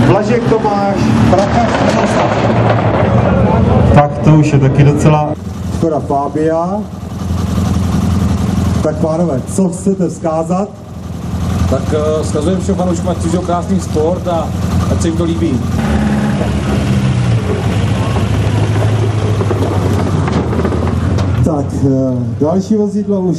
Blažek Tomáš, Prachař Miroslav. Tak to už je taky docela... Škoda Fabia. Tak pánové, co chcete vzkázat? Tak vzkazujeme všem fanouškům, ať si krásný sport a ať se jim to líbí. Tak, další vozidlo už...